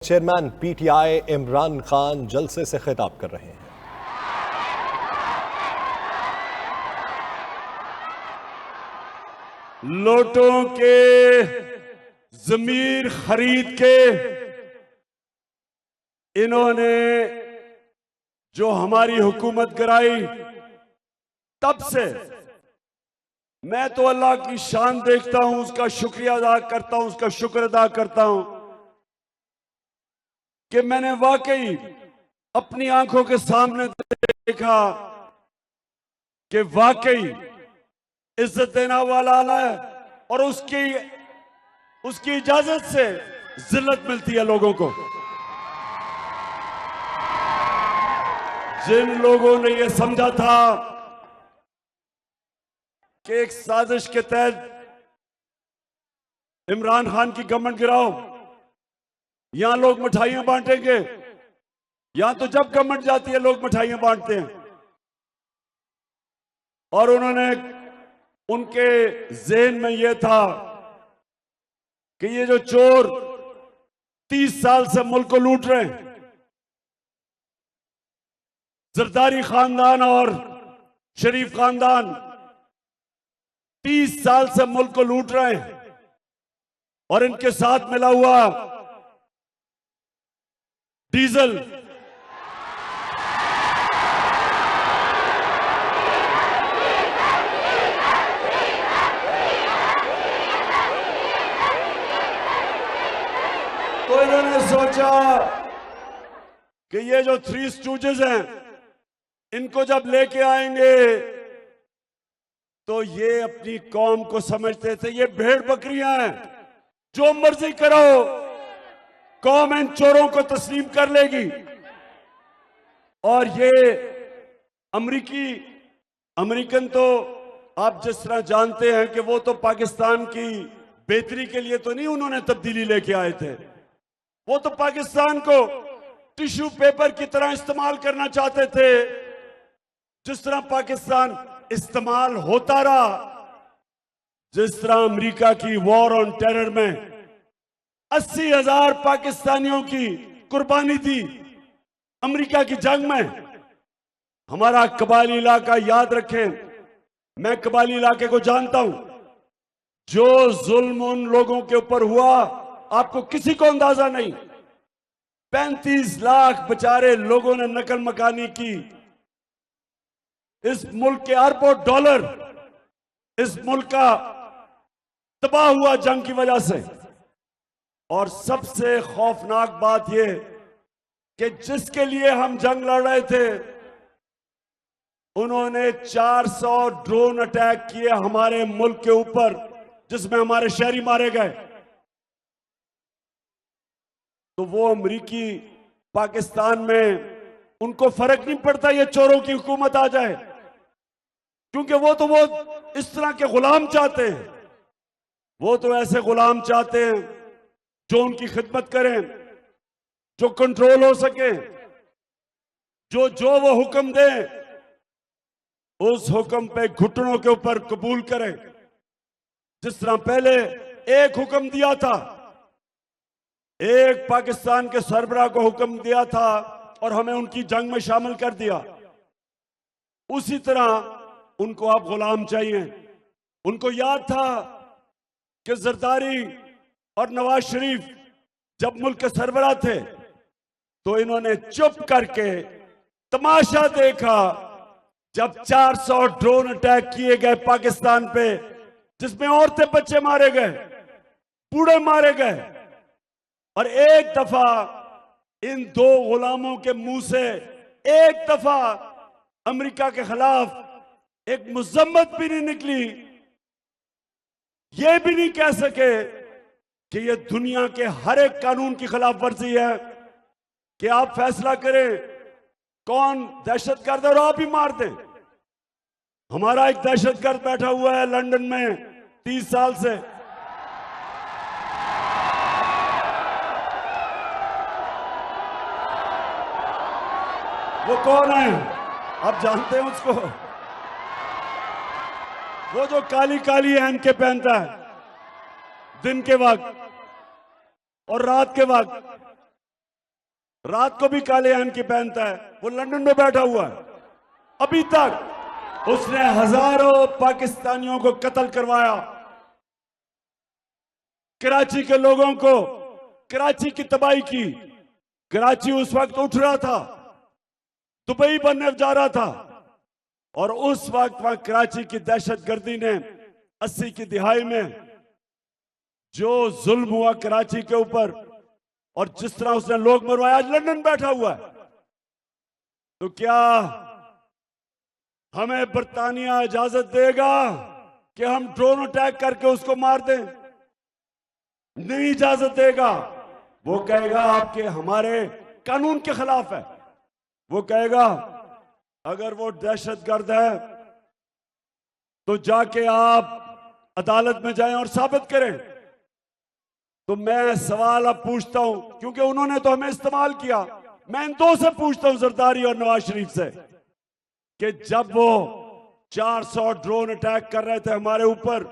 Chairman PTI Imran Khan जलसे से खिताब कर रहे हैं। लोटों के जमीर खरीद के इन्होंने जो हमारी हुकूमत कराई, तब से मैं तो अल्लाह की शान देखता हूं, उसका शुक्रिया अदा करता हूं, उसका शुक्र अदा करता हूं कि मैंने वाकई अपनी आंखों के सामने देखा कि वाकई इज्जत देना वाला है और उसकी इजाजत से जिल्लत मिलती है लोगों को। जिन लोगों ने यह समझा था कि एक साजिश के तहत इमरान खान की गवर्नमेंट गिराओ, यहां लोग मिठाइयां बांटेंगे, यहां तो जब गवर्नमेंट जाती है लोग मिठाइयां बांटते हैं, और उनके ज़हन में यह था कि ये जो चोर 30 साल से मुल्क को लूट रहे हैं, जरदारी खानदान और शरीफ खानदान 30 साल से मुल्क को लूट रहे हैं, और इनके साथ मिला हुआ डीजल तो इन्होंने सोचा कि ये जो थ्री स्टूजेस हैं, इनको जब लेके आएंगे तो ये अपनी कौम को समझते थे ये भेड़ बकरियां हैं, जो मर्जी करो कौम इन चोरों को तस्लीम कर लेगी। और ये अमेरिकन तो आप जिस तरह जानते हैं कि वो तो पाकिस्तान की बेहतरी के लिए तो नहीं उन्होंने तब्दीली लेके आए थे, वो तो पाकिस्तान को टिश्यू पेपर की तरह इस्तेमाल करना चाहते थे। जिस तरह पाकिस्तान इस्तेमाल होता रहा, जिस तरह अमेरिका की वॉर ऑन टेरर में 80,000 पाकिस्तानियों की कुर्बानी थी अमेरिका की जंग में। हमारा कबायली इलाका, याद रखें, मैं कबायली इलाके को जानता हूं, जो जुल्म उन लोगों के ऊपर हुआ आपको किसी को अंदाजा नहीं। 35 लाख बेचारे लोगों ने नकल मकानी की। इस मुल्क के अरबों डॉलर इस मुल्क का तबाह हुआ जंग की वजह से। और सबसे खौफनाक बात यह कि जिसके लिए हम जंग लड़ रहे थे, उन्होंने 400 ड्रोन अटैक किए हमारे मुल्क के ऊपर, जिसमें हमारे शहरी मारे गए। तो वो अमेरिकी पाकिस्तान में उनको फर्क नहीं पड़ता ये चोरों की हुकूमत आ जाए, क्योंकि वो इस तरह के गुलाम चाहते हैं। वो तो ऐसे गुलाम चाहते हैं जो उनकी खिदमत करें, जो कंट्रोल हो सके, जो वो हुक्म दें उस हुक्म पे घुटनों के ऊपर कबूल करें। जिस तरह पहले एक हुक्म दिया था, एक पाकिस्तान के सरबराह को हुक्म दिया था और हमें उनकी जंग में शामिल कर दिया, उसी तरह उनको आप गुलाम चाहिए। उनको याद था कि जरदारी और नवाज शरीफ जब मुल्क के सरबराह थे तो इन्होंने चुप करके तमाशा देखा जब 400 ड्रोन अटैक किए गए पाकिस्तान पे, जिसमें औरतें बच्चे मारे गए, बूढ़े मारे गए। और एक दफा इन दो गुलामों के मुंह से एक दफा अमेरिका के खिलाफ एक मुजम्मत भी नहीं निकली। ये भी नहीं कह सके कि ये दुनिया के हर एक कानून की खिलाफ वर्जी है कि आप फैसला करें कौन दहशतगर्द है और आप ही मार दें। हमारा एक दहशतगर्द बैठा हुआ है लंदन में 30 साल से, वो कौन है आप जानते हैं उसको? वो जो काली काली एनके पहनता है दिन के वक्त और रात के वक्त, रात को भी काले हनकी पहनता है, वो लंदन में बैठा हुआ है। अभी तक उसने हजारों पाकिस्तानियों को कत्ल करवाया, कराची के लोगों को, कराची की तबाही की। कराची उस वक्त उठ रहा था, दुबई बनने जा रहा था, और उस वक्त वहां कराची की दहशतगर्दी ने 80 की दिहाई में जो जुल्म हुआ कराची के ऊपर और जिस तरह उसने लोग मरवाए, आज लंदन बैठा हुआ है। तो क्या हमें बरतानिया इजाजत देगा कि हम ड्रोन अटैक करके उसको मार दें? नहीं इजाजत देगा। वो कहेगा आपके हमारे कानून के खिलाफ है। वो कहेगा अगर वो दहशतगर्द है तो जाके आप अदालत में जाएं और साबित करें। तो मैं सवाल अब पूछता हूं, क्योंकि उन्होंने तो हमें इस्तेमाल किया, मैं इन दो से पूछता हूं, जरदारी और नवाज शरीफ से, कि जब वो 400 ड्रोन अटैक कर रहे थे हमारे ऊपर,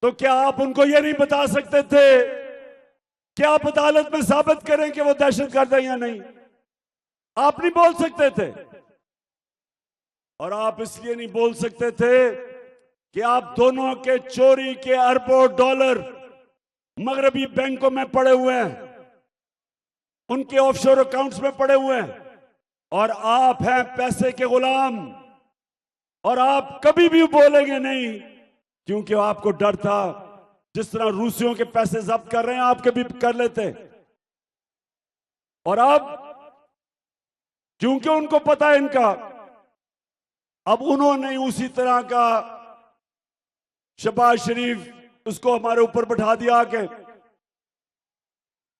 तो क्या आप उनको ये नहीं बता सकते थे कि आप अदालत में साबित करें कि वो दहशतगर्द है या नहीं? आप नहीं बोल सकते थे। और आप इसलिए नहीं बोल सकते थे कि आप दोनों के चोरी के अरबों डॉलर मगरबी बैंकों में पड़े हुए हैं, उनके ऑफशोर अकाउंट्स में पड़े हुए हैं, और आप हैं पैसे के गुलाम। और आप कभी भी बोलेंगे नहीं, क्योंकि आपको डर था जिस तरह रूसियों के पैसे जब्त कर रहे हैं आपके भी कर लेते। और अब क्योंकि उनको पता है इनका, अब उन्होंने उसी तरह का शहबाज शरीफ उसको हमारे ऊपर बैठा दिया आके,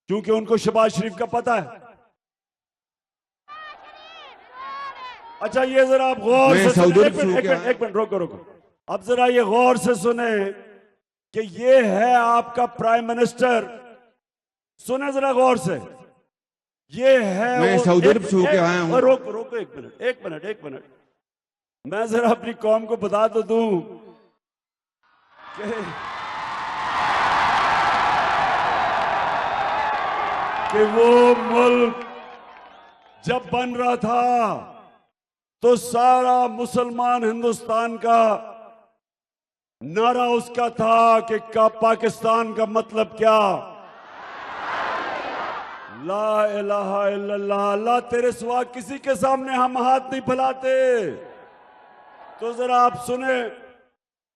क्योंकि उनको शहबाज शरीफ का पता है। अच्छा, ये जरा आप गौर से सुने, एक मिनट रोको। अब जरा ये गौर से सुने कि ये है आपका प्राइम मिनिस्टर। सुने जरा गौर से, ये है। मैं सऊदी अरब से होके आया हूं। रोको एक मिनट। मैं जरा अपनी कौम को बता तो दूं कि वो मुल्क जब बन रहा था तो सारा मुसलमान हिंदुस्तान का नारा उसका था कि पाकिस्तान का मतलब क्या? ला इलाहा इल्लल्लाह, अल्लाह तेरे सिवा किसी के सामने हम हाथ नहीं फैलाते। तो जरा आप सुने,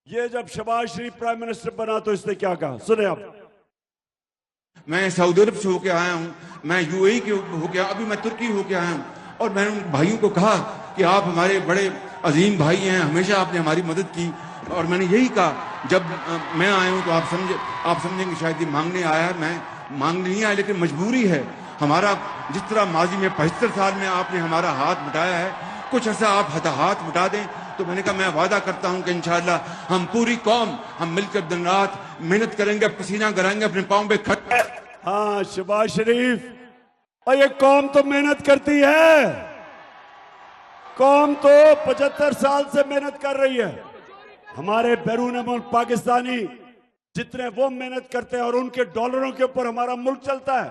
ये जब शहबाज शरीफ प्राइम मिनिस्टर बना तो इसने क्या कहा, सुने आप। मैं सऊदी अरब से होके आया हूँ, मैं यूएई के होके, अभी मैं तुर्की होके आया हूँ, और मैंने उन भाइयों को कहा कि आप हमारे बड़े अजीम भाई हैं, हमेशा आपने हमारी मदद की। और मैंने यही कहा, जब मैं आया हूँ तो आप समझेंगे शायद ये मांगने आया है। मैं मांगने नहीं आया, लेकिन मजबूरी है हमारा। जिस तरह माजी में 75 साल में आपने हमारा हाथ बटाया है, कुछ ऐसा आप हाथ बटा दें। तो मैंने कहा मैं वादा करता हूं कि इंशाअल्लाह हम पूरी कौम हम मिलकर दिन रात मेहनत करेंगे, पसीना कराएंगे, अपने पांव पे खट। हाँ शहबाज शरीफ, और ये कौम तो मेहनत करती है, कौम तो 75 साल से मेहनत कर रही है। हमारे बैरून मुल्क पाकिस्तानी जितने वो मेहनत करते हैं और उनके डॉलरों के ऊपर हमारा मुल्क चलता है,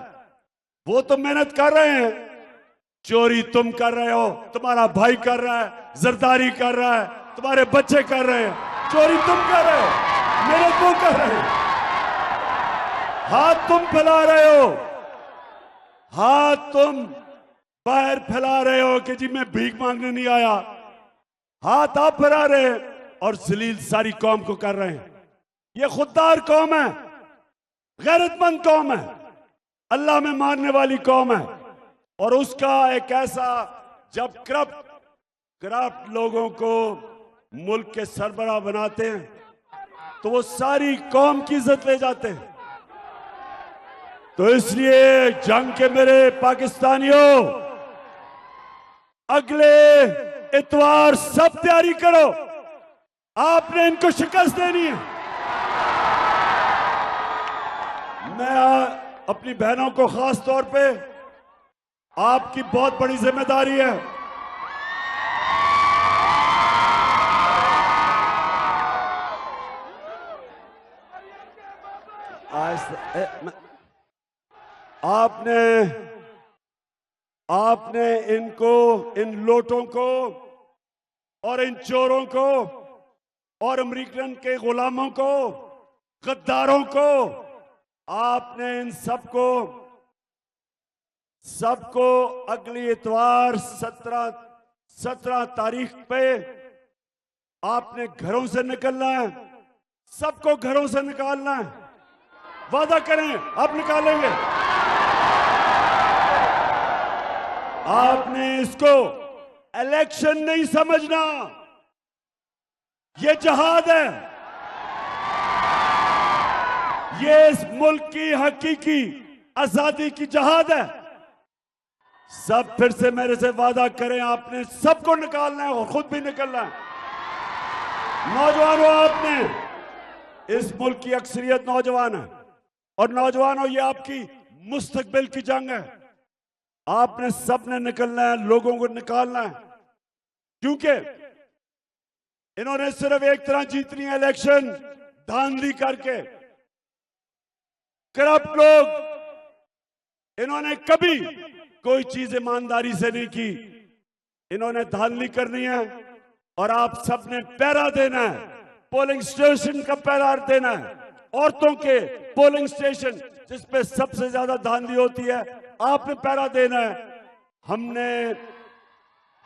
वो तो मेहनत कर रहे हैं। चोरी तुम कर रहे हो, तुम्हारा भाई कर रहा है, जरदारी कर रहा है, तुम्हारे बच्चे कर रहे हैं। चोरी तुम कर रहे हो, मेहनत वो कर रहे हो। हाथ तुम फैला रहे हो, हाथ तुम बाहर फैला रहे हो कि जी मैं भीख मांगने नहीं आया। हाथ आप फैला रहे हैं और जलील सारी कौम को कर रहे हैं। ये खुददार कौम है, गैरतमंद कौम है, अल्लाह में मानने वाली कौम है। और उसका एक ऐसा, जब करप्ट लोगों को मुल्क के सरबराह बनाते हैं तो वो सारी कौम की इज्जत ले जाते हैं। तो इसलिए जंग के मेरे पाकिस्तानियों, अगले इतवार सब तैयारी करो, आपने इनको शिकस्त देनी है। मैं अपनी बहनों को खास तौर पे, आपकी बहुत बड़ी जिम्मेदारी है। आपने आपने इनको, इन लोटों को और इन चोरों को और अमेरिकन के गुलामों को, गद्दारों को, आपने इन सबको अगली इतवार 17 तारीख पे आपने घरों से निकलना है। सबको घरों से निकालना है। वादा करें आप निकालेंगे। आपने इसको इलेक्शन नहीं समझना, ये जहाद है। ये इस मुल्क की हकीकी आजादी की जहाद है। सब फिर से मेरे से वादा करें, आपने सबको निकालना है और खुद भी निकलना है। नौजवानों, आपने, इस मुल्क की अक्सरियत नौजवान है और नौजवानों, ये आपकी मुस्तकबिल की जंग है। आपने सबने निकलना है, लोगों को निकालना है, क्योंकि इन्होंने सिर्फ एक तरह जीतनी है इलेक्शन, धांधली करके। करप्ट लोग, इन्होंने कभी कोई चीज ईमानदारी से नहीं की, इन्होंने धांधली करनी है। और आप सबने पहरा देना है, पोलिंग स्टेशन का पहरा देना है। औरतों के पोलिंग स्टेशन जिस पे सबसे ज्यादा धांधली होती है, आपने पहरा देना है।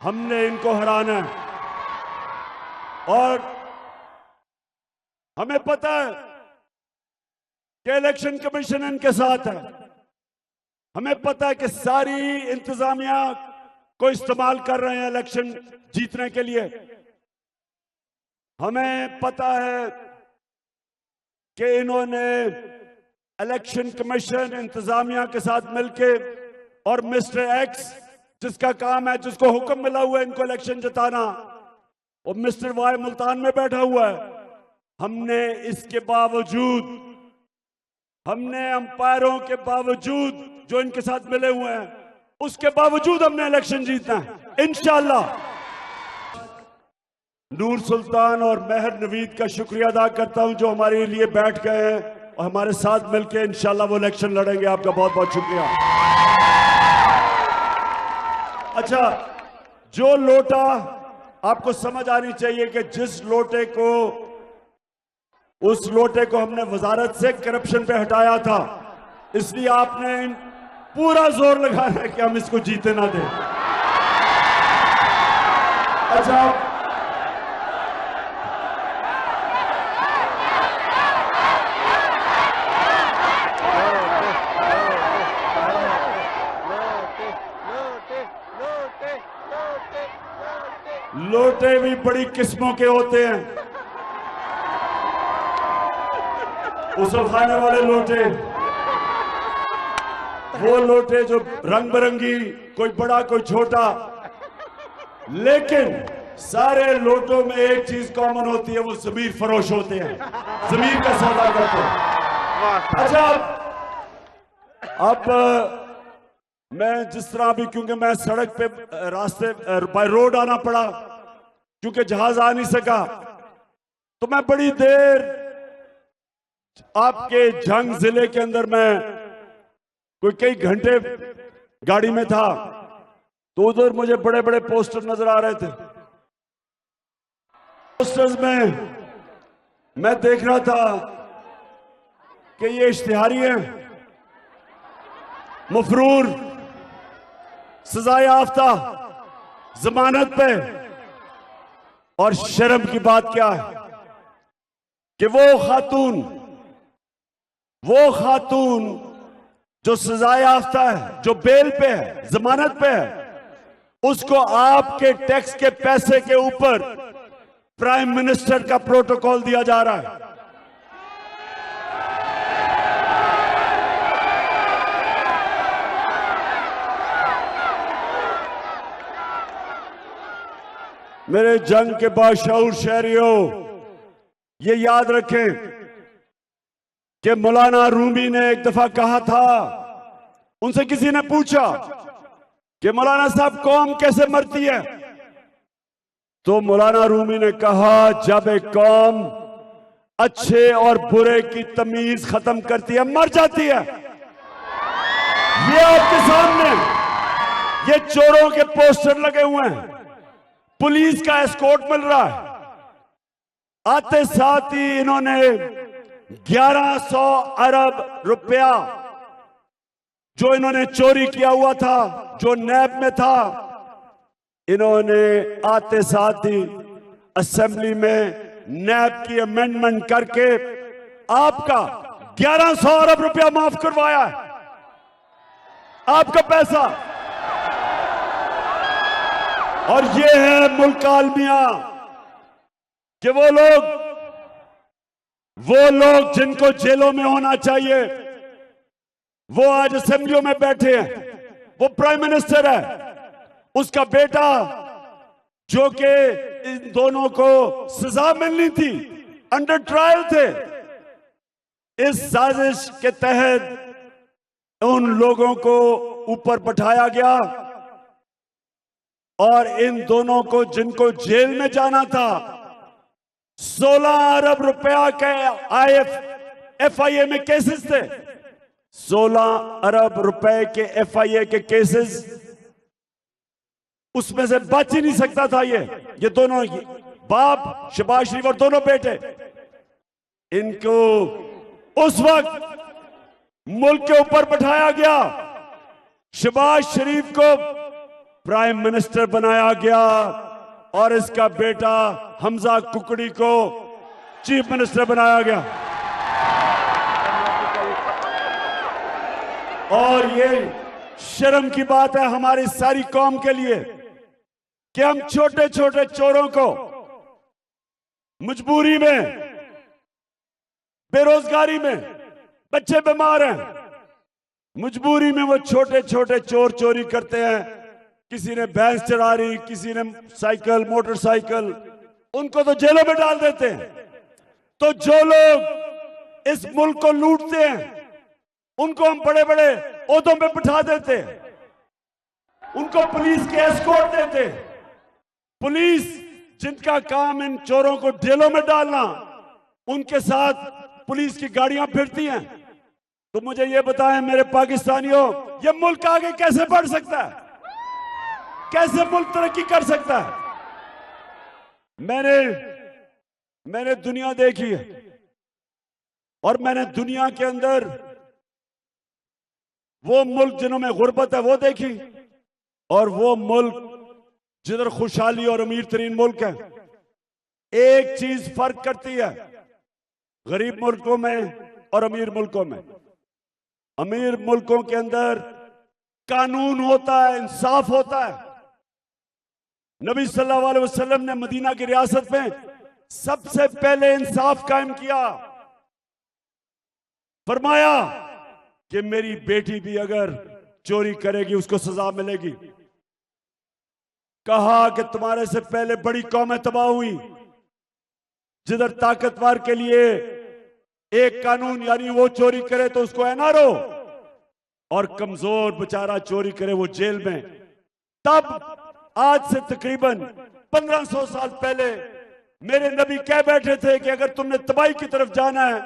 हमने इनको हराना है। और हमें पता है कि इलेक्शन कमीशन इनके साथ है। हमें पता है कि सारी इंतजामिया को इस्तेमाल कर रहे हैं इलेक्शन जीतने के लिए। हमें पता है कि इन्होंने इलेक्शन कमीशन इंतजामिया के साथ मिलके और मिस्टर एक्स, जिसका काम है, जिसको हुक्म मिला हुआ है इनको इलेक्शन जिताना, और मिस्टर वाई मुल्तान में बैठा हुआ है। हमने इसके बावजूद, हमने अंपायरों के बावजूद जो इनके साथ मिले हुए हैं, उसके बावजूद हमने इलेक्शन जीतना है इंशाअल्लाह। नूर सुल्तान और मेहर नवीद का शुक्रिया अदा करता हूं जो हमारे लिए बैठ गए हैं और हमारे साथ मिलकर इंशाअल्लाह वो इलेक्शन लड़ेंगे। आपका बहुत बहुत शुक्रिया। अच्छा, जो लोटा, आपको समझ आनी चाहिए कि जिस लोटे को, उस लोटे को हमने वजारत से करप्शन पे हटाया था, इसलिए आपने पूरा जोर लगाना है कि हम इसको जीते ना दें। अच्छा, लोटे भी बड़ी किस्मों के होते हैं। उसल खाने वाले लोटे, वो लोटे जो रंग बिरंगी, कोई बड़ा कोई छोटा, लेकिन सारे लोटों में एक चीज कॉमन होती है, वो जमीर फरोश होते हैं, जमीर का सौदा करते हैं। अच्छा, अब मैं जिस तरह भी, क्योंकि मैं सड़क पे रास्ते बाय रोड आना पड़ा क्योंकि जहाज आ नहीं सका, तो मैं बड़ी देर आपके जंग जिले के अंदर, मैं कोई कई घंटे गाड़ी में था, तो उधर मुझे बड़े बड़े पोस्टर नजर आ रहे थे। पोस्टर्स में मैं देख रहा था कि ये इश्तिहारी है, मफरूर, सजा याफ्ता, जमानत पे। और शर्म की बात क्या है कि वो खातून जो सजा याफ्ता है, जो बेल पे है, जमानत पे है, उसको आपके टैक्स के पैसे के ऊपर प्राइम मिनिस्टर का प्रोटोकॉल दिया जा रहा है। मेरे जंग के बाशऊर शहरियों, ये याद रखें कि मौलाना रूमी ने एक दफा कहा था, उनसे किसी ने पूछा कि मौलाना साहब कौम कैसे मरती है, तो मौलाना रूमी ने कहा, जब एक कौम अच्छे और बुरे की तमीज खत्म करती है, मर जाती है। ये आपके सामने, ये चोरों के पोस्टर लगे हुए हैं, पुलिस का एस्कॉर्ट मिल रहा है। आते साथ ही इन्होंने 1100 अरब रुपया जो इन्होंने चोरी किया हुआ था, जो नैब में था, इन्होंने आते साथ ही असेंबली में नैब की अमेंडमेंट करके आपका 1100 अरब रुपया माफ करवाया है, आपका पैसा। और ये है मुल्क आलमिया कि वो लोग जिनको जेलों में होना चाहिए वो आज असेंबलियों में बैठे हैं। वो प्राइम मिनिस्टर है, उसका बेटा जो कि इन दोनों को सजा मिलनी थी, अंडर ट्रायल थे, इस साजिश के तहत उन लोगों को ऊपर बैठाया गया और इन दोनों को जिनको जेल में जाना था 16 अरब रुपया के FIA में केसेस थे, 16 अरब रुपए के FIA के केसेस, उसमें से बच ही नहीं सकता था ये दोनों बाप शहबाज शरीफ और दोनों बेटे। इनको उस वक्त मुल्क के ऊपर बैठाया गया, शहबाज शरीफ को प्राइम मिनिस्टर बनाया गया और इसका बेटा हमजा कुकड़ी को चीफ मिनिस्टर बनाया गया। और ये शर्म की बात है हमारी सारी कौम के लिए कि हम छोटे छोटे चोरों को मजबूरी में, बेरोजगारी में, बच्चे बीमार हैं, मजबूरी में वो छोटे छोटे चोर चोरी करते हैं। किसी ने भैंस चरा रही, किसी ने साइकिल, मोटरसाइकिल, उनको तो जेलों में डाल देते हैं। तो जो लोग इस मुल्क को लूटते हैं उनको हम बड़े बड़े ओहदों पे बिठा देते हैं, उनको पुलिस के एस्कॉर्ट देते हैं। पुलिस जिनका काम इन चोरों को जेलों में डालना, उनके साथ पुलिस की गाड़ियां फिरती हैं। तो मुझे ये बताएं मेरे पाकिस्तानियों, ये मुल्क आगे कैसे बढ़ सकता है, कैसे मुल्क तरक्की कर सकता है? मैंने दुनिया देखी है और मैंने दुनिया के अंदर वो मुल्क जिन्हों में गुर्बत है वो देखी और वो मुल्क जिधर खुशहाली और अमीर तरीन मुल्क है। एक चीज फर्क करती है गरीब मुल्कों में और अमीर मुल्कों में। अमीर मुल्कों के अंदर कानून होता है, इंसाफ होता है। नबी सल्लल्लाहु अलैहि वसल्लम ने मदीना की रियासत में सबसे पहले इंसाफ कायम किया। फरमाया कि मेरी बेटी भी अगर चोरी करेगी उसको सजा मिलेगी। कहा कि तुम्हारे से पहले बड़ी कौमें तबाह हुई जिधर ताकतवर के लिए एक कानून, यानी वो चोरी करे तो उसको एनआरओ, और कमजोर बेचारा चोरी करे वो जेल में। तब आज से तकरीबन 1500 साल पहले मेरे नबी कह बैठे थे कि अगर तुमने तबाही की तरफ जाना है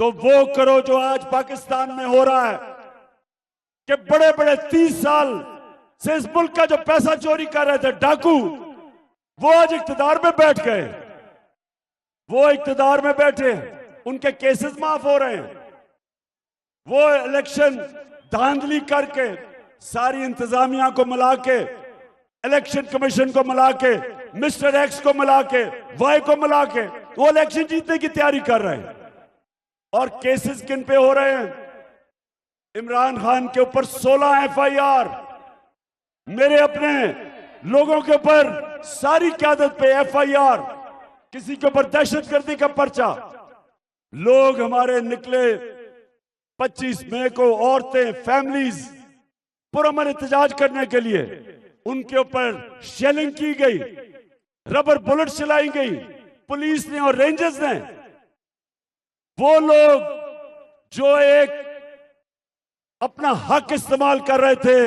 तो वो करो जो आज पाकिस्तान में हो रहा है कि बड़े बड़े 30 साल से इस मुल्क का जो पैसा चोरी कर रहे थे डाकू, वो आज इख्तिदार में बैठ गए, वो इख्तिदार में बैठे, उनके केसेस माफ हो रहे हैं। वो इलेक्शन धांधली करके सारी इंतजामिया को मिला के, इलेक्शन कमीशन को मिला के, मिस्टर एक्स को मिला के, वाई को मिला के वो इलेक्शन जीतने की तैयारी कर रहे हैं। और केसेस किन पे हो रहे हैं? इमरान खान के ऊपर 16 FIR, मेरे अपने लोगों के ऊपर सारी क्यादत पे FIR, किसी के ऊपर दहशतगर्दी का पर्चा। लोग हमारे निकले 25 मई को, औरतें, फैमिलीज पुरअमन एहतजाज करने के लिए, उनके ऊपर शेलिंग की गई, रबर बुलेट चलाई गई पुलिस ने और रेंजर्स ने। वो लोग जो एक अपना हक इस्तेमाल कर रहे थे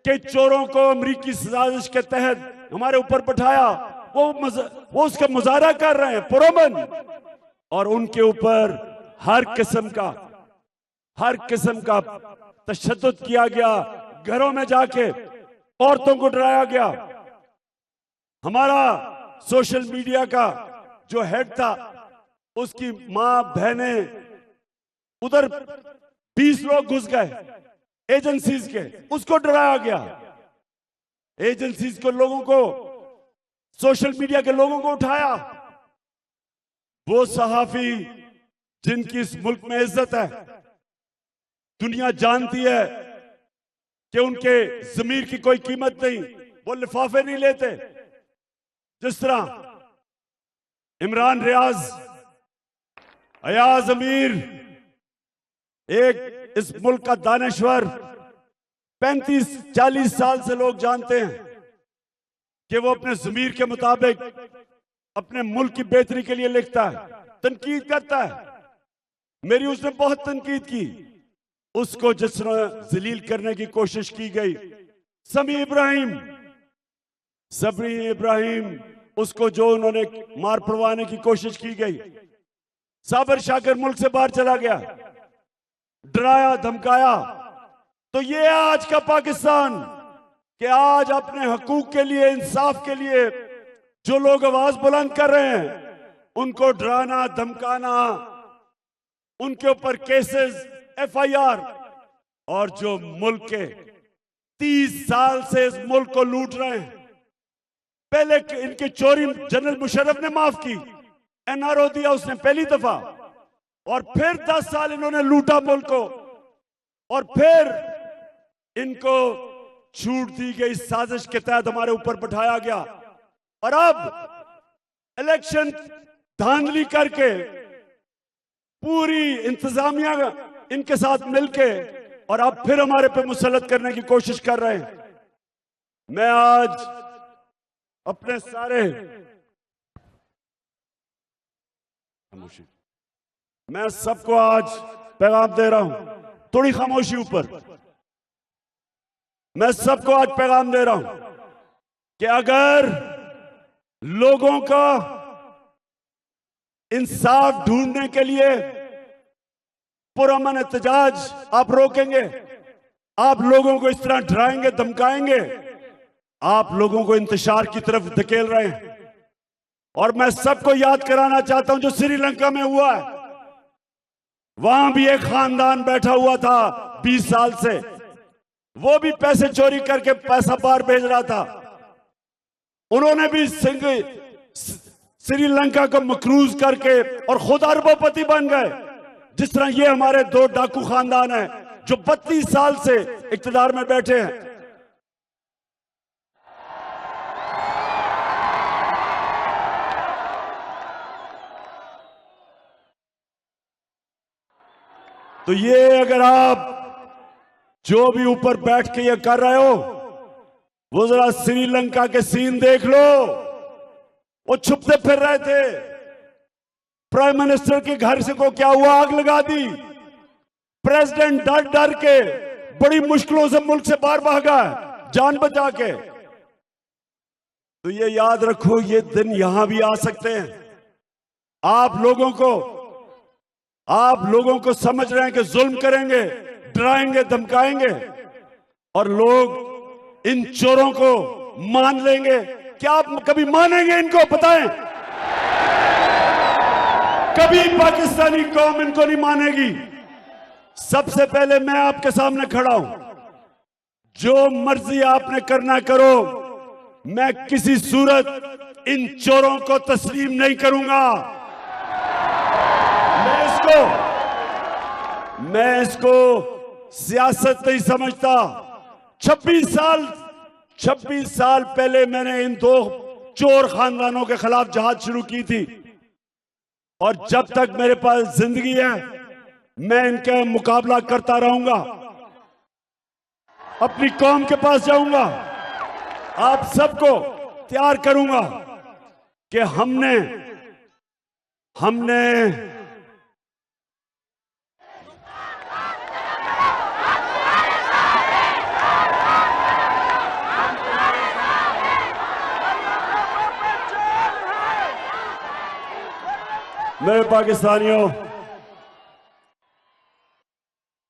कि चोरों को अमरीकी साजिश के तहत हमारे ऊपर बैठाया, वो उसका मुजाहरा कर रहे हैं पुरअमन, और उनके ऊपर हर किस्म का तशद्दुद किया गया। घरों में जाके औरतों को डराया गया। हमारा सोशल मीडिया का जो हेड था, उसकी मां बहनें, उधर 20 लोग घुस गए एजेंसीज के, उसको डराया गया। एजेंसीज के लोगों को, सोशल मीडिया के लोगों को उठाया। वो सहाफी जिनकी इस मुल्क में इज्जत है, दुनिया जानती है कि उनके ज़मीर की कोई कीमत नहीं, वो लिफाफे नहीं लेते। जिस तरह इमरान रियाज, अयाज अमीर, एक इस मुल्क का दानश्वर, 35-40 साल से लोग जानते हैं कि वो अपने ज़मीर के मुताबिक अपने मुल्क की बेहतरी के लिए लिखता है, तनकीद करता है। मेरी उसने बहुत तनकीद की। उसको जिस तरह जलील करने की कोशिश की गई, समी इब्राहिम, उसको जो उन्होंने मार पड़वाने की कोशिश की गई। साबर शाकिर मुल्क से बाहर चला गया, डराया धमकाया। तो ये आज का पाकिस्तान कि आज अपने हकूक के लिए, इंसाफ के लिए जो लोग आवाज बुलंद कर रहे हैं, उनको डराना धमकाना, उनके ऊपर केसेस, FIR, और जो मुल्क के 30 साल से इस मुल्क को लूट रहे हैं। पहले इनकी चोरी जनरल मुशर्रफ ने माफ की, NRO दिया उसने पहली दफा, और फिर 10 साल इन्होंने लूटा मुल्क को, और फिर इनको छूट दी गई, साजिश के तहत हमारे ऊपर बैठाया गया। और अब इलेक्शन धांधली करके पूरी इंतजामिया इनके साथ मिलके और अब फिर हमारे पे मुसल्लत करने की कोशिश कर रहे हैं। मैं आज अपने सारे मैं सबको आज पैगाम दे रहा हूं, थोड़ी खामोशी ऊपर। मैं सबको आज पैगाम दे रहा हूं कि अगर लोगों का इंसाफ ढूंढने के लिए पुरअमन एहतजाज आप रोकेंगे, आप लोगों को इस तरह डराएंगे धमकाएंगे, आप लोगों को इंतशार की तरफ धकेल रहे हैं। और मैं सबको याद कराना चाहता हूं जो श्रीलंका में हुआ है, वहां भी एक खानदान बैठा हुआ था 20 साल से, वो भी पैसे चोरी करके पैसा बाहर भेज रहा था। उन्होंने भी श्रीलंका को मकरूज करके और खुद अरबोपति बन गए। जिस तरह ये हमारे 2 डाकू खानदान हैं जो 32 साल से इक्तदार में बैठे हैं। तो ये अगर आप जो भी ऊपर बैठ के ये कर रहे हो, वो जरा श्रीलंका के सीन देख लो। वो छुपते फिर रहे थे, प्राइम मिनिस्टर के घर से को क्या हुआ, आग लगा दी। प्रेसिडेंट डर डर के बड़ी मुश्किलों से मुल्क से बाहर भागा जान बचा के। तो ये याद रखो, ये दिन यहां भी आ सकते हैं। आप लोगों को समझ रहे हैं कि जुल्म करेंगे, डराएंगे धमकाएंगे, और लोग इन चोरों को मान लेंगे। क्या आप कभी मानेंगे इनको? बताएं। कभी पाकिस्तानी कौम इनको नहीं मानेगी। सबसे पहले मैं आपके सामने खड़ा हूं, जो मर्जी आपने करना करो, मैं किसी सूरत इन चोरों को तस्लीम नहीं करूंगा। मैं इसको सियासत नहीं समझता। 26 साल पहले मैंने इन 2 चोर खानदानों के खिलाफ जहाद शुरू की थी, और जब तक मेरे पास जिंदगी है मैं इनका मुकाबला करता रहूंगा। अपनी कौम के पास जाऊंगा, आप सबको तैयार करूंगा कि हमने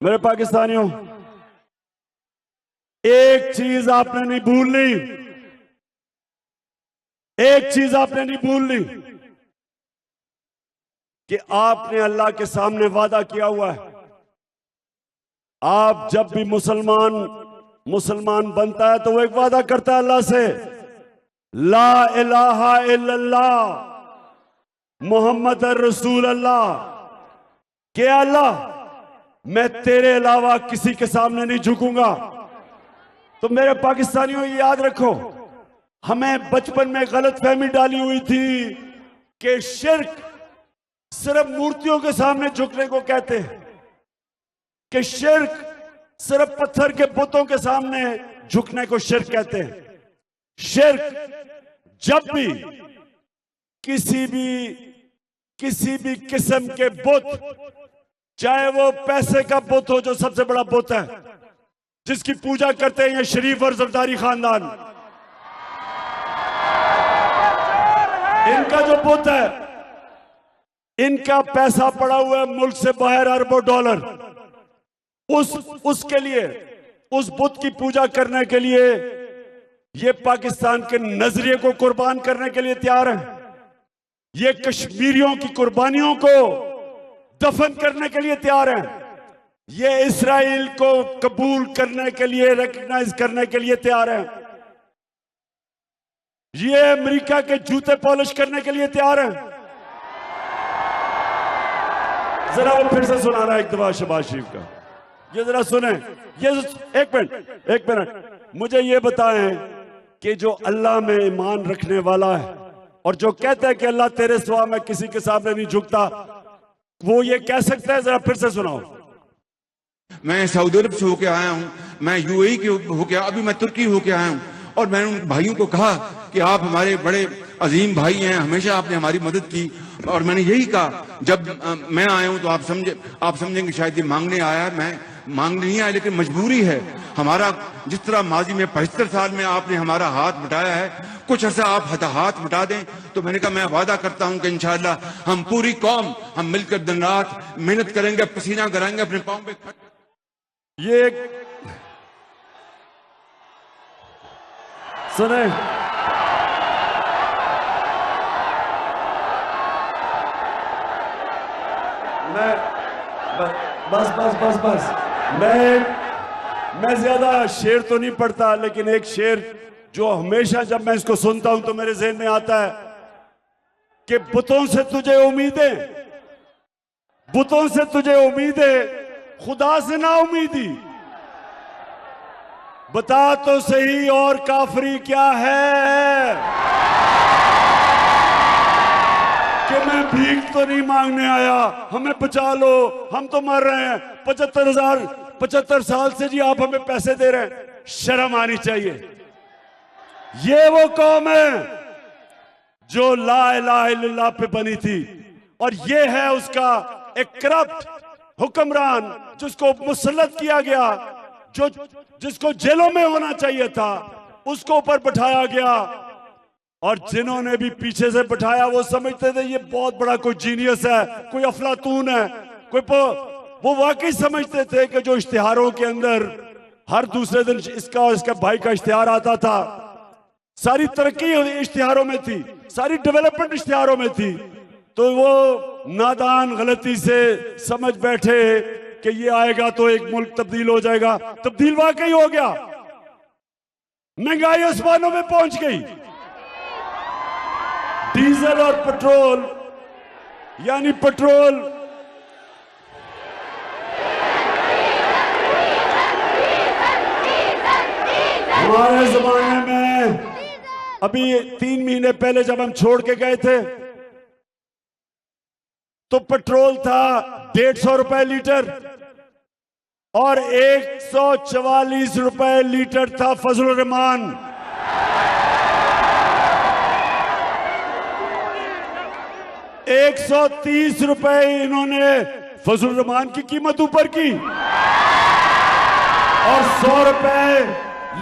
मेरे पाकिस्तानियों, एक चीज आपने नहीं भूलनी, एक चीज आपने नहीं भूलनी कि आपने अल्लाह के सामने वादा किया हुआ है। आप जब भी मुसलमान बनता है तो वो एक वादा करता है अल्लाह से, ला इलाहा इल्लल्लाह मोहम्मद रसूल अल्लाह, के अल्लाह मैं तेरे अलावा किसी के सामने नहीं झुकूंगा। तो मेरे पाकिस्तानियों ये याद रखो, हमें बचपन में गलतफहमी डाली हुई थी कि शिर्क सिर्फ मूर्तियों के सामने झुकने को कहते हैं, कि शिर्क सिर्फ पत्थर के बुतों के सामने झुकने को शिर्क कहते हैं। शिर्क जब भी किसी भी किस्म के बुत, चाहे वो पैसे का बुत हो जो सबसे बड़ा बुत है जिसकी पूजा करते हैं ये शरीफ और जरदारी खानदान, इनका जो बुत है, इनका पैसा पड़ा हुआ है मुल्क से बाहर अरबों डॉलर, उसके लिए, उस बुत की पूजा करने के लिए ये पाकिस्तान के नजरिए को कुर्बान करने के लिए तैयार हैं। ये कश्मीरियों की कुर्बानियों को दफन करने के लिए तैयार हैं। ये इस्राइल को कबूल करने के लिए, रिकॉग्नाइज करने के लिए तैयार हैं। ये अमेरिका के जूते पॉलिश करने के लिए तैयार हैं। जरा वो फिर से सुना रहा है एक दफा शहबाज शरीफ का, ये जरा सुने। ये एक मिनट मुझे ये बताएं कि जो अल्लाह में ईमान रखने वाला है और जो कहता है कि अल्लाह तेरे सिवा मैं किसी के सामने नहीं झुकता, वो ये कह सकता है? जरा फिर से सुनाओ। मैं सऊदी अरब से होके आया हूँ, मैं यूएई के होके, अभी मैं तुर्की होके आया हूँ, और मैंने उन भाइयों को कहा कि आप हमारे बड़े अजीम भाई हैं, हमेशा आपने हमारी मदद की। और मैंने यही कहा, जब मैं आया हूं तो आप समझेंगे शायद ये मांगने आया है। मैं मांगने नहीं आया, लेकिन मजबूरी है हमारा। जिस तरह माजी में 75 साल में आपने हमारा हाथ बटाया है, कुछ ऐसा आप हाथ बटा दें। तो मैंने कहा मैं वादा करता हूं कि इंशाअल्लाह हम पूरी कौम हम मिलकर दिन रात मेहनत करेंगे, पसीना कराएंगे अपने पाँव पे। ये सुने, मैं बस मैं ज्यादा शेर तो नहीं पढ़ता, लेकिन एक शेर जो हमेशा जब मैं इसको सुनता हूं तो मेरे ज़हन में आता है कि बुतों से तुझे उम्मीदें, बुतों से तुझे उम्मीदें, खुदा से ना उम्मीदी। बता तो सही और काफरी क्या है, कि मैं भीख तो नहीं मांगने आया, हमें बचा लो, हम तो मर रहे हैं। 75 साल से जी आप हमें पैसे दे रहे हैं, शर्म आनी चाहिए। ये वो कौम है जो ला इलाहा इल्लल्लाह पे बनी थी, और ये है उसका एक करप्ट हुक्मरान जिसको मुसल्लत किया गया, जिसको जेलों में होना चाहिए था उसको ऊपर बैठाया गया। और जिन्होंने भी पीछे से बैठाया वो समझते थे ये बहुत बड़ा कोई जीनियस है, कोई अफलातून है, वो वाकई समझते थे कि जो इश्तिहारों के अंदर हर दूसरे दिन इसका और इसका भाई का इश्तिहार आता था, सारी तरक्की इश्तिहारों में थी, सारी डेवलपमेंट इश्तिहारों में थी, तो वो नादान गलती से समझ बैठे कि ये आएगा तो एक मुल्क तब्दील हो जाएगा। तब्दील वाकई हो गया, महंगाई आसमानों में पहुंच गई। डीजल और पेट्रोल, यानी पेट्रोल हमारे जमाने में, अभी 3 महीने पहले जब हम छोड़ के गए थे तो पेट्रोल था 150 रुपए लीटर और 144 रुपए लीटर था फजलुर रहमान। 130 रुपए इन्होंने फजलुर रहमान की कीमत ऊपर की और 100 रुपए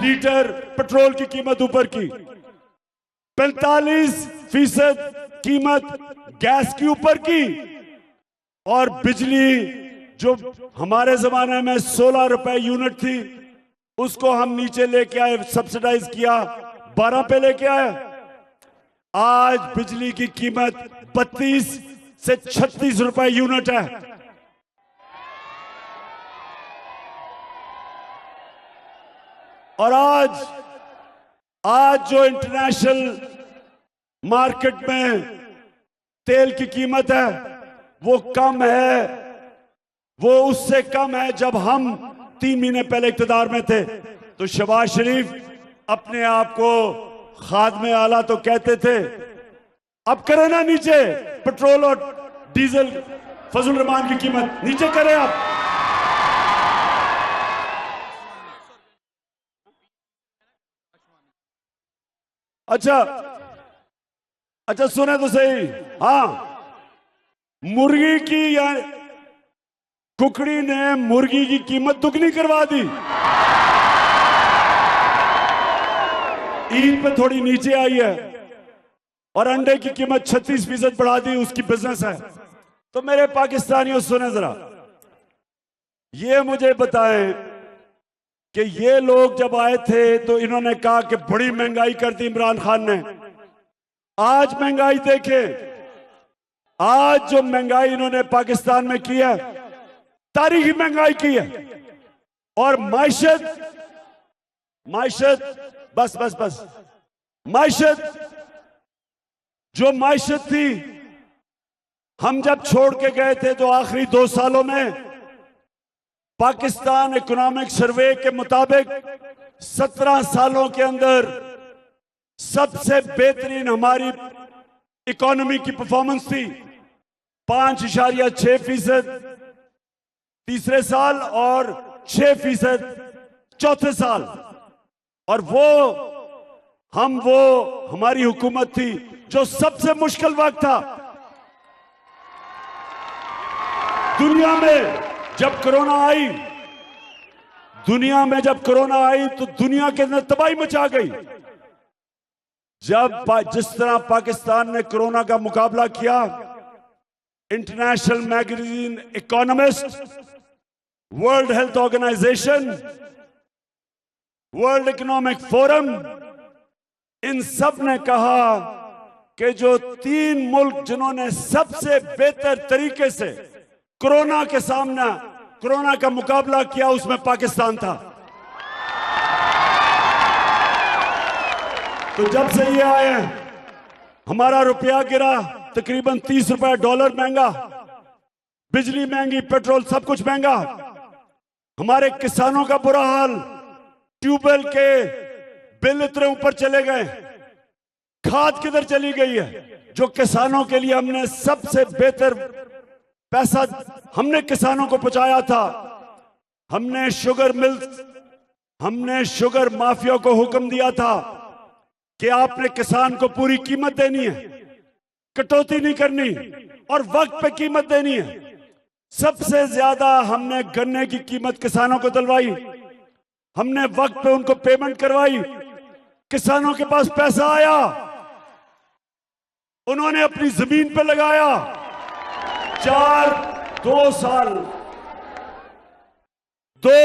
लीटर पेट्रोल की कीमत ऊपर की। 45% कीमत गैस की ऊपर की, और बिजली जो हमारे जमाने में 16 रुपए यूनिट थी उसको हम नीचे लेके आए, सब्सिडाइज किया, 12 पे लेके आए। आज बिजली की कीमत 32 से 36 रुपए यूनिट है। और आज जो इंटरनेशनल मार्केट में तेल की कीमत है वो कम है, वो उससे कम है जब हम 3 महीने पहले इक्तदार में थे। तो शहबाज शरीफ अपने आप को खादमे आला तो कहते थे, अब करें ना नीचे पेट्रोल और डीजल फजल रहमान की कीमत नीचे करें आप। अच्छा सुने तो सही। हाँ, मुर्गी की या कुकड़ी ने मुर्गी की कीमत दुगनी करवा दी। ईद पे थोड़ी नीचे आई है और अंडे की कीमत 36% बढ़ा दी, उसकी बिजनेस है। तो मेरे पाकिस्तानियों सुने जरा, ये मुझे बताएं कि ये लोग जब आए थे तो इन्होंने कहा कि बड़ी महंगाई कर दी इमरान खान ने। आज महंगाई देखें, आज जो महंगाई इन्होंने पाकिस्तान में की है, तारीखी महंगाई की है। और माइशत बस माइशत, जो माइशत थी, हम जब छोड़ के गए थे तो आखिरी 2 सालों में पाकिस्तान इकोनॉमिक सर्वे के मुताबिक 17 सालों के अंदर सबसे बेहतरीन हमारी इकोनॉमी की परफॉर्मेंस थी। 5.6% तीसरे साल और 6% चौथे साल। और वो हमारी हुकूमत थी जो सबसे मुश्किल वक्त था दुनिया में। जब कोरोना आई तो दुनिया के अंदर तबाही मचा गई। जिस तरह पाकिस्तान ने कोरोना का मुकाबला किया, international magazine Economist, World Health Organization, World Economic Forum, इन सब ने कहा कि जो 3 मुल्क जिन्होंने सबसे बेहतर तरीके से कोरोना का मुकाबला किया, उसमें पाकिस्तान था। तो जब से ये आए, हमारा रुपया गिरा, तकरीबन 30 रुपए डॉलर महंगा, बिजली महंगी, पेट्रोल सब कुछ महंगा, हमारे किसानों का बुरा हाल, ट्यूबवेल के बिल इतने ऊपर चले गए, खाद किधर चली गई है जो किसानों के लिए हमने सबसे बेहतर पैसा हमने किसानों को पहुंचाया था। हमने शुगर माफिया को हुक्म दिया था कि आपने किसान को पूरी कीमत देनी है, कटौती नहीं करनी और वक्त पे कीमत देनी है। सबसे ज्यादा हमने गन्ने की कीमत किसानों को दिलवाई, हमने वक्त पे उनको पेमेंट करवाई, किसानों के पास पैसा आया, उन्होंने अपनी जमीन पे लगाया। 2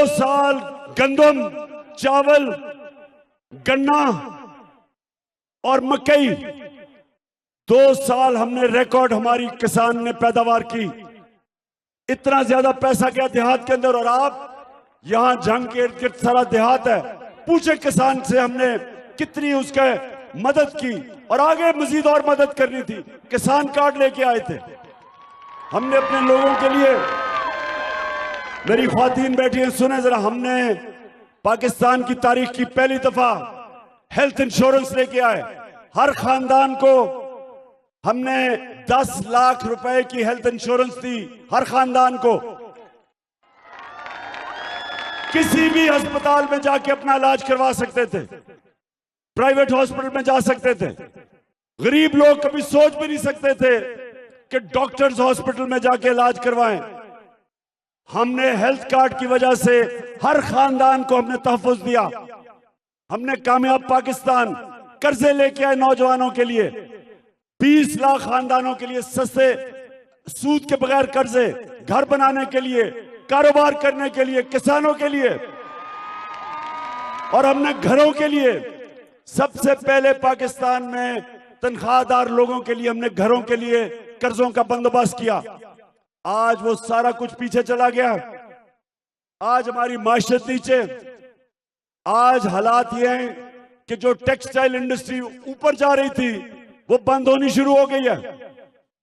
साल गंदम, चावल, गन्ना और मकई, 2 साल हमने रिकॉर्ड हमारी किसान ने पैदावार की। इतना ज्यादा पैसा गया देहात के अंदर। और आप यहां जंग के इर्द गिर्द सारा देहात है, पूछे किसान से हमने कितनी उसके मदद की और आगे मजीद और मदद करनी थी। किसान कार्ड लेके आए थे हमने अपने लोगों के लिए। मेरी ख्वातीन बैठी हैं, सुने जरा, हमने पाकिस्तान की तारीख की पहली दफा हेल्थ इंश्योरेंस लेके आए। हर खानदान को हमने 10 लाख रुपए की हेल्थ इंश्योरेंस दी, हर खानदान को। किसी भी अस्पताल में जाके अपना इलाज करवा सकते थे, प्राइवेट हॉस्पिटल में जा सकते थे। गरीब लोग कभी सोच भी नहीं सकते थे कि डॉक्टर्स हॉस्पिटल में जाके इलाज करवाएं। हमने हेल्थ कार्ड की वजह से हर खानदान को हमने तहफ़्फ़ुज़ दिया। हमने कामयाब पाकिस्तान, कर्जे लेके आए नौजवानों के लिए, 20 लाख खानदानों के लिए सस्ते सूद के बगैर कर्जे, घर बनाने के लिए, कारोबार करने के लिए, किसानों के लिए। और हमने घरों के लिए सबसे पहले पाकिस्तान में तनख्वाहदार लोगों के लिए हमने घरों के लिए कर्जों का बंदोबस्त किया। आज वो सारा कुछ पीछे चला गया। आज हमारी माशरत नीचे, आज हालात ये हैं कि जो टेक्सटाइल इंडस्ट्री ऊपर जा रही थी वो बंद होनी शुरू हो गई है,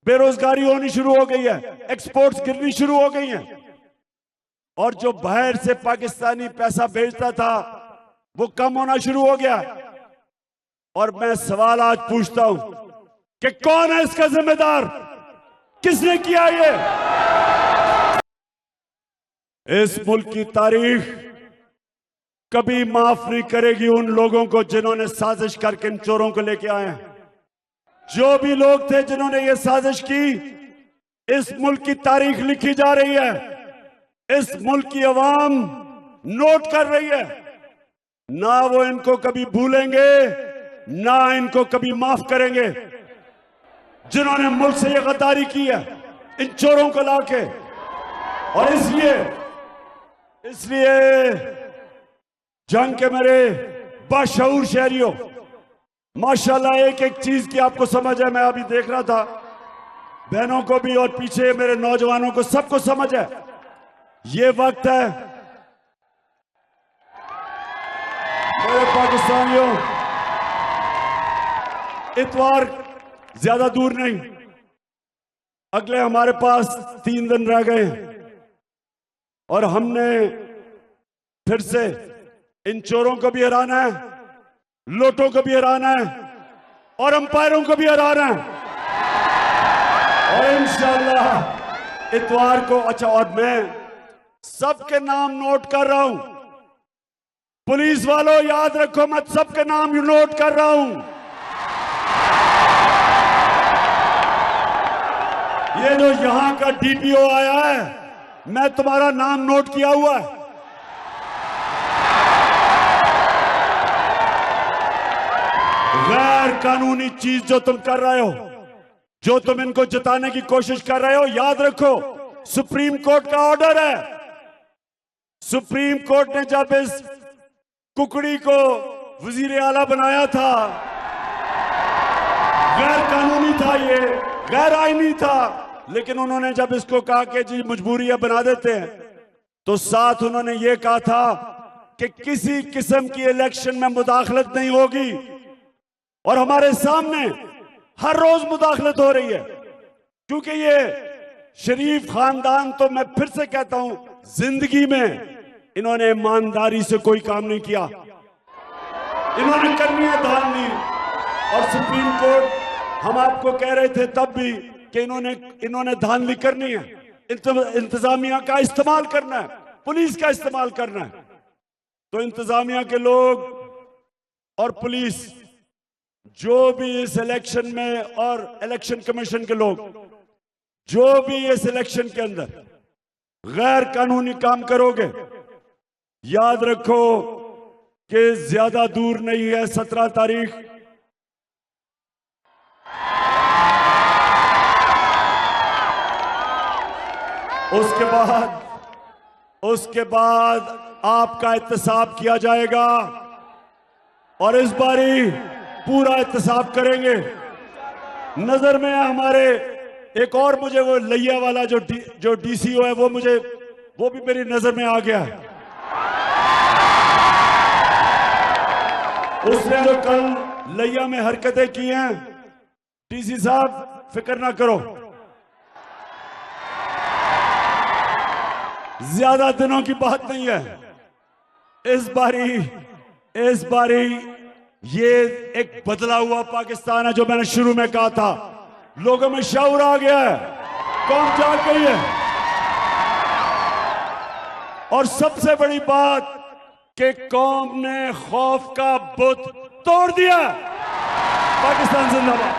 बेरोजगारी होनी शुरू हो गई है, एक्सपोर्ट्स गिरनी शुरू हो गई हैं, और जो बाहर से पाकिस्तानी पैसा भेजता था वो कम होना शुरू हो गया। और मैं सवाल आज पूछता हूं कि कौन है इसका जिम्मेदार? किसने किया ये? इस मुल्क की तारीख कभी माफ नहीं करेगी उन लोगों को जिन्होंने साजिश करके इन चोरों को लेके आए हैं। जो भी लोग थे जिन्होंने ये साजिश की, इस मुल्क की तारीख लिखी जा रही है, इस मुल्क की अवाम नोट कर रही है। ना वो इनको कभी भूलेंगे, ना इनको कभी माफ करेंगे। जिन्होंने मुल्क से ये गद्दारी की है इन चोरों को लाके, और इसलिए जंग के मेरे बाशऊर शहरियों, माशाल्लाह एक एक चीज की आपको समझ है। मैं अभी देख रहा था, बहनों को भी और पीछे मेरे नौजवानों को, सबको समझ है। ये वक्त है मेरे पाकिस्तानियों, इतवार ज्यादा दूर नहीं, अगले हमारे पास 3 दिन रह गए हैं और हमने फिर से इन चोरों को भी हराना है, लोटों को भी हराना है और अंपायरों को भी हराना है। और इंशाअल्लाह इतवार को, अच्छा, और मैं सबके नाम नोट कर रहा हूं, पुलिस वालों याद रखो, मैं सबके नाम नोट कर रहा हूं। ये जो यहां का डीपीओ आया है, मैं तुम्हारा नाम नोट किया हुआ है। गैर कानूनी चीज जो तुम कर रहे हो, जो तुम इनको जिताने की कोशिश कर रहे हो, याद रखो सुप्रीम कोर्ट का ऑर्डर है। सुप्रीम कोर्ट ने जब इस कुकड़ी को वजीर आला बनाया था, गैर कानूनी था, ये गैर आईनी था, लेकिन उन्होंने जब इसको कहा कि जी मजबूरियां बना देते हैं, तो साथ उन्होंने ये कहा था कि किसी किस्म की इलेक्शन में मुदाखलत नहीं होगी। और हमारे सामने हर रोज मुदाखलत हो रही है, क्योंकि ये शरीफ खानदान, तो मैं फिर से कहता हूं, जिंदगी में इन्होंने ईमानदारी से कोई काम नहीं किया। इन्होंने करनी है धांधली, और सुप्रीम कोर्ट, हम आपको कह रहे थे तब भी कि इन्होंने धांधली करनी है, इंतजामिया का इस्तेमाल करना है, पुलिस का इस्तेमाल करना है। तो इंतजामिया के लोग और पुलिस, जो भी इस इलेक्शन में, और इलेक्शन कमीशन के लोग, जो भी इस इलेक्शन के अंदर गैर कानूनी काम करोगे, याद रखो कि ज्यादा दूर नहीं है 17 तारीख। उसके बाद आपका एहतसाब किया जाएगा, और इस बारी पूरा एहतसाब करेंगे। नजर में है हमारे एक और, मुझे वो लैया वाला जो डीसीओ है, वो भी मेरी नजर में आ गया है। उसने जो कल लैया में हरकतें की हैं, डीसी साहब फिक्र ना करो, ज्यादा दिनों की बात नहीं है। इस बारी ये एक बदला हुआ पाकिस्तान है, जो मैंने शुरू में कहा था। लोगों में शऊर आ गया है, कौम जाग गई है। और सबसे बड़ी बात कि कौम ने खौफ का बुत तोड़ दिया। पाकिस्तान जिंदाबाद।